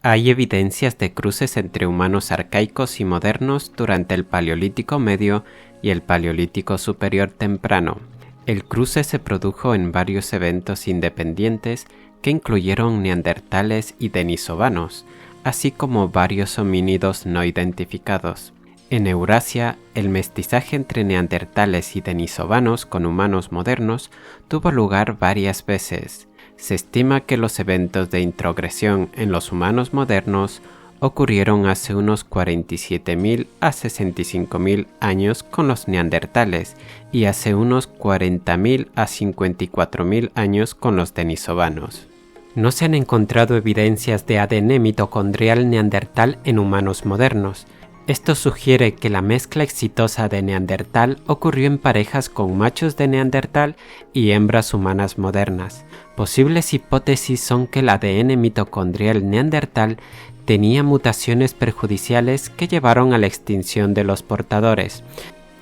Hay evidencias de cruces entre humanos arcaicos y modernos durante el Paleolítico Medio y el Paleolítico Superior Temprano. El cruce se produjo en varios eventos independientes que incluyeron neandertales y denisovanos, así como varios homínidos no identificados. En Eurasia, el mestizaje entre neandertales y denisovanos con humanos modernos tuvo lugar varias veces. Se estima que los eventos de introgresión en los humanos modernos ocurrieron hace unos 47.000 a 65.000 años con los neandertales y hace unos 40.000 a 54.000 años con los denisovanos. No se han encontrado evidencias de ADN mitocondrial neandertal en humanos modernos. Esto sugiere que la mezcla exitosa de neandertal ocurrió en parejas con machos de neandertal y hembras humanas modernas. Posibles hipótesis son que el ADN mitocondrial neandertal tenía mutaciones perjudiciales que llevaron a la extinción de los portadores,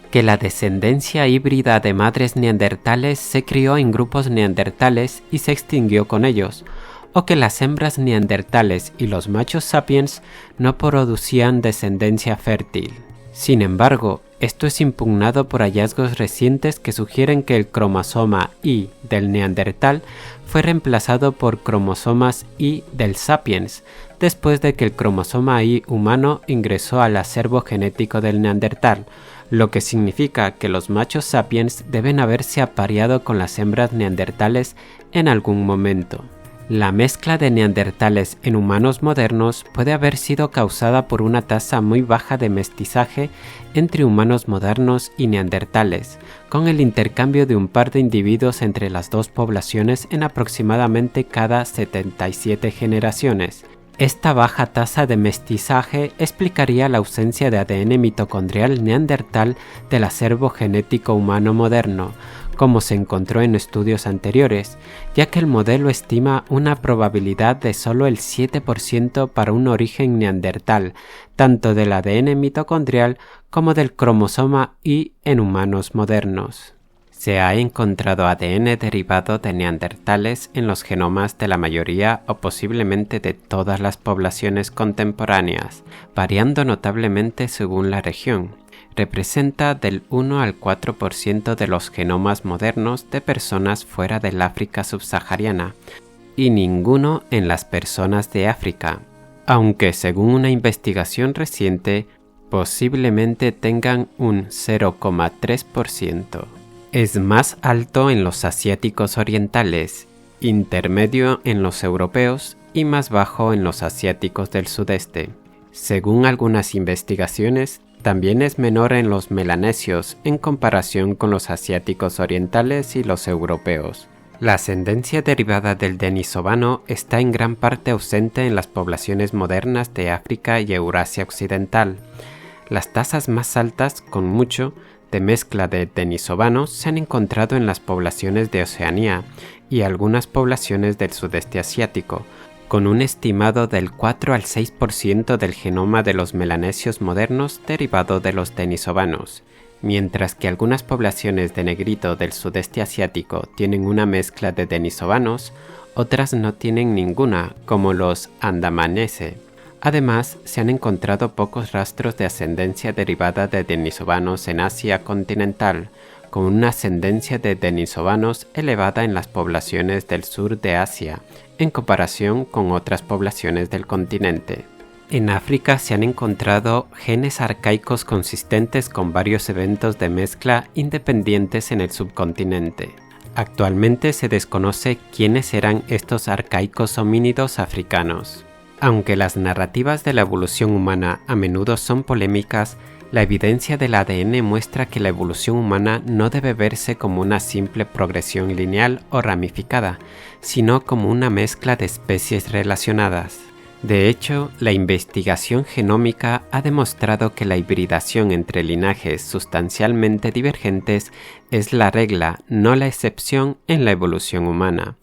que la descendencia híbrida de madres neandertales se crió en grupos neandertales y se extinguió con ellos, o que las hembras neandertales y los machos sapiens no producían descendencia fértil. Sin embargo, esto es impugnado por hallazgos recientes que sugieren que el cromosoma Y del neandertal fue reemplazado por cromosomas Y del sapiens, después de que el cromosoma Y humano ingresó al acervo genético del neandertal, lo que significa que los machos sapiens deben haberse apareado con las hembras neandertales en algún momento. La mezcla de neandertales en humanos modernos puede haber sido causada por una tasa muy baja de mestizaje entre humanos modernos y neandertales, con el intercambio de un par de individuos entre las dos poblaciones en aproximadamente cada 77 generaciones. Esta baja tasa de mestizaje explicaría la ausencia de ADN mitocondrial neandertal del acervo genético humano moderno, como se encontró en estudios anteriores, ya que el modelo estima una probabilidad de solo el 7% para un origen neandertal, tanto del ADN mitocondrial como del cromosoma Y en humanos modernos. Se ha encontrado ADN derivado de neandertales en los genomas de la mayoría o posiblemente de todas las poblaciones contemporáneas, variando notablemente según la región. Representa del 1 al 4% de los genomas modernos de personas fuera del África subsahariana y ninguno en las personas de África, aunque según una investigación reciente posiblemente tengan un 0,3%. Es más alto en los asiáticos orientales, intermedio en los europeos y más bajo en los asiáticos del sudeste. Según algunas investigaciones, también es menor en los melanesios en comparación con los asiáticos orientales y los europeos. La ascendencia derivada del denisovano está en gran parte ausente en las poblaciones modernas de África y Eurasia occidental. Las tasas más altas, con mucho, de mezcla de denisovanos se han encontrado en las poblaciones de Oceanía y algunas poblaciones del sudeste asiático, con un estimado del 4 al 6% del genoma de los melanesios modernos derivado de los denisovanos, mientras que algunas poblaciones de negrito del sudeste asiático tienen una mezcla de denisovanos, otras no tienen ninguna, como los andamanese. Además, se han encontrado pocos rastros de ascendencia derivada de denisovanos en Asia continental, con una ascendencia de denisovanos elevada en las poblaciones del sur de Asia, en comparación con otras poblaciones del continente. En África se han encontrado genes arcaicos consistentes con varios eventos de mezcla independientes en el subcontinente. Actualmente se desconoce quiénes eran estos arcaicos homínidos africanos. Aunque las narrativas de la evolución humana a menudo son polémicas, la evidencia del ADN muestra que la evolución humana no debe verse como una simple progresión lineal o ramificada, sino como una mezcla de especies relacionadas. De hecho, la investigación genómica ha demostrado que la hibridación entre linajes sustancialmente divergentes es la regla, no la excepción en la evolución humana.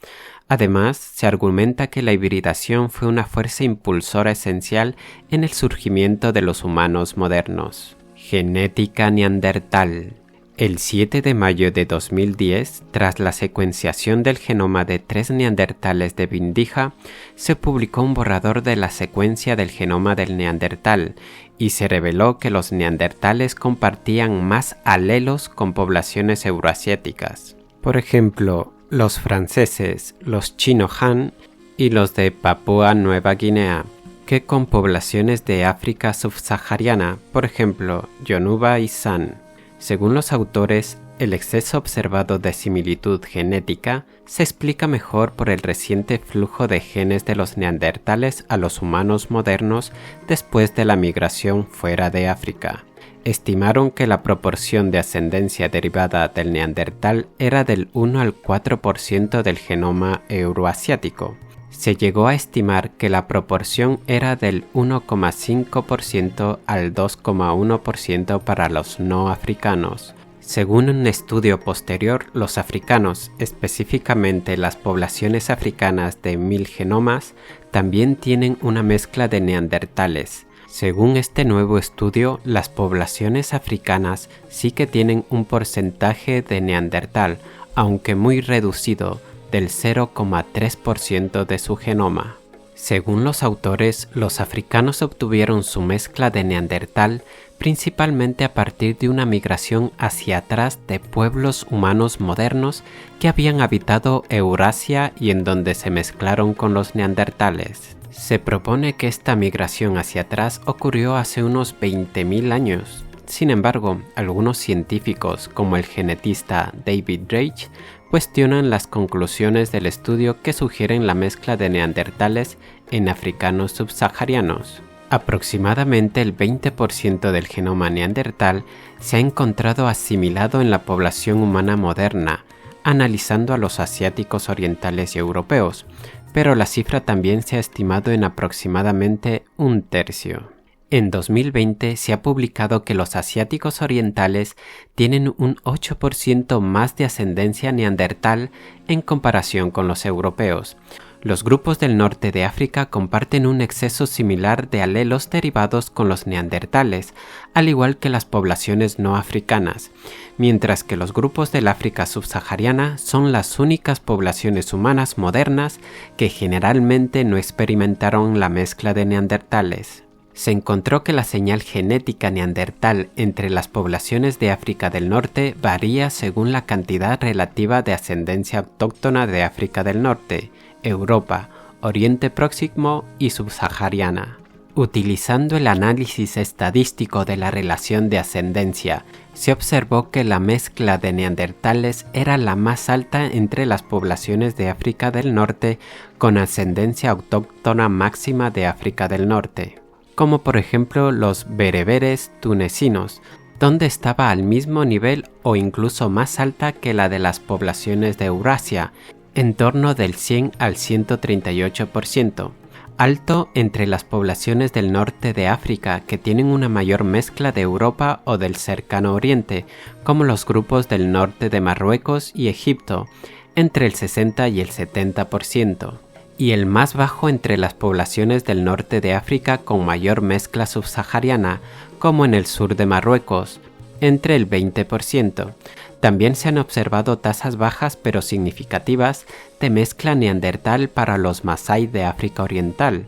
Además, se argumenta que la hibridación fue una fuerza impulsora esencial en el surgimiento de los humanos modernos. Genética neandertal. El 7 de mayo de 2010, tras la secuenciación del genoma de 3 neandertales de Vindija, se publicó un borrador de la secuencia del genoma del neandertal y se reveló que los neandertales compartían más alelos con poblaciones euroasiáticas. Por ejemplo, los franceses, los chino Han y los de Papúa Nueva Guinea, que con poblaciones de África subsahariana, por ejemplo, Yoruba y San. Según los autores, el exceso observado de similitud genética se explica mejor por el reciente flujo de genes de los neandertales a los humanos modernos después de la migración fuera de África. Estimaron que la proporción de ascendencia derivada del neandertal era del 1 al 4% del genoma euroasiático. Se llegó a estimar que la proporción era del 1,5% al 2,1% para los no africanos. Según un estudio posterior, los africanos, específicamente las poblaciones africanas de 1000 genomas, también tienen una mezcla de neandertales. Según este nuevo estudio, las poblaciones africanas sí que tienen un porcentaje de neandertal, aunque muy reducido, del 0,3% de su genoma. Según los autores, los africanos obtuvieron su mezcla de neandertal principalmente a partir de una migración hacia atrás de pueblos humanos modernos que habían habitado Eurasia y en donde se mezclaron con los neandertales. Se propone que esta migración hacia atrás ocurrió hace unos 20.000 años. Sin embargo, algunos científicos, como el genetista David Reich, cuestionan las conclusiones del estudio que sugieren la mezcla de neandertales en africanos subsaharianos. Aproximadamente el 20% del genoma neandertal se ha encontrado asimilado en la población humana moderna, analizando a los asiáticos orientales y europeos, pero la cifra también se ha estimado en aproximadamente un tercio. En 2020 se ha publicado que los asiáticos orientales tienen un 8% más de ascendencia neandertal en comparación con los europeos. Los grupos del norte de África comparten un exceso similar de alelos derivados con los neandertales, al igual que las poblaciones no africanas, mientras que los grupos del África subsahariana son las únicas poblaciones humanas modernas que generalmente no experimentaron la mezcla de neandertales. Se encontró que la señal genética neandertal entre las poblaciones de África del Norte varía según la cantidad relativa de ascendencia autóctona de África del Norte, Europa, Oriente Próximo y subsahariana. Utilizando el análisis estadístico de la relación de ascendencia, se observó que la mezcla de neandertales era la más alta entre las poblaciones de África del Norte con ascendencia autóctona máxima de África del Norte, como por ejemplo los bereberes tunecinos, donde estaba al mismo nivel o incluso más alta que la de las poblaciones de Eurasia, en torno del 100 al 138%, alto entre las poblaciones del norte de África que tienen una mayor mezcla de Europa o del cercano oriente, como los grupos del norte de Marruecos y Egipto, entre el 60 y el 70%. Y el más bajo entre las poblaciones del norte de África con mayor mezcla subsahariana, como en el sur de Marruecos, entre el 20%. También se han observado tasas bajas pero significativas de mezcla neandertal para los masái de África Oriental.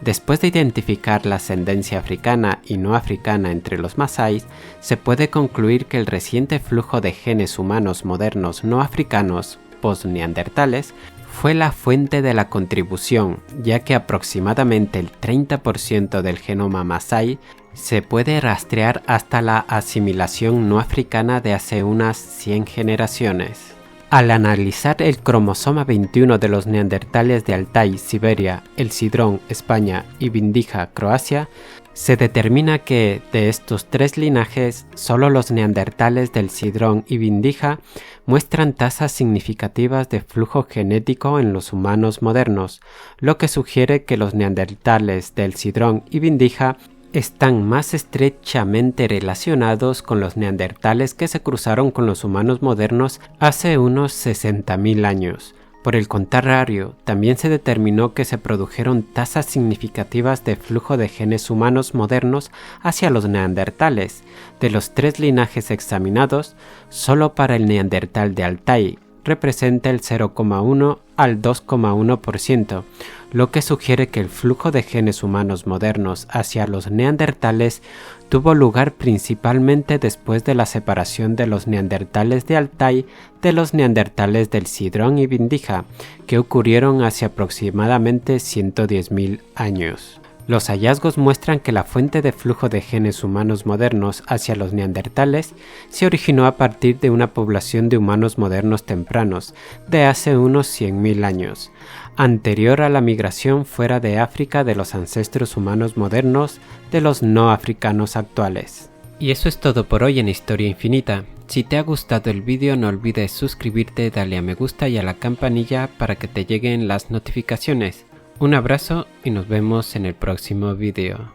Después de identificar la ascendencia africana y no africana entre los masáis, se puede concluir que el reciente flujo de genes humanos modernos no africanos, post-neandertales, fue la fuente de la contribución, ya que aproximadamente el 30% del genoma masái se puede rastrear hasta la asimilación no africana de hace unas 100 generaciones. Al analizar el cromosoma 21 de los neandertales de Altai, Siberia, El Sidrón, España y Vindija, Croacia, se determina que, de estos tres linajes, solo los neandertales del Sidrón y Vindija muestran tasas significativas de flujo genético en los humanos modernos, lo que sugiere que los neandertales del Sidrón y Vindija están más estrechamente relacionados con los neandertales que se cruzaron con los humanos modernos hace unos 60.000 años. Por el contrario, también se determinó que se produjeron tasas significativas de flujo de genes humanos modernos hacia los neandertales. De los 3 linajes examinados, solo para el neandertal de Altai representa el 0,1 al 2,1%, lo que sugiere que el flujo de genes humanos modernos hacia los neandertales tuvo lugar principalmente después de la separación de los neandertales de Altai de los neandertales del Sidrón y Vindija, que ocurrieron hace aproximadamente 110.000 años. Los hallazgos muestran que la fuente de flujo de genes humanos modernos hacia los neandertales se originó a partir de una población de humanos modernos tempranos de hace unos 100.000 años, anterior a la migración fuera de África de los ancestros humanos modernos de los no africanos actuales. Y eso es todo por hoy en Historia Infinita. Si te ha gustado el vídeo no olvides suscribirte, darle a me gusta y a la campanilla para que te lleguen las notificaciones. Un abrazo y nos vemos en el próximo vídeo.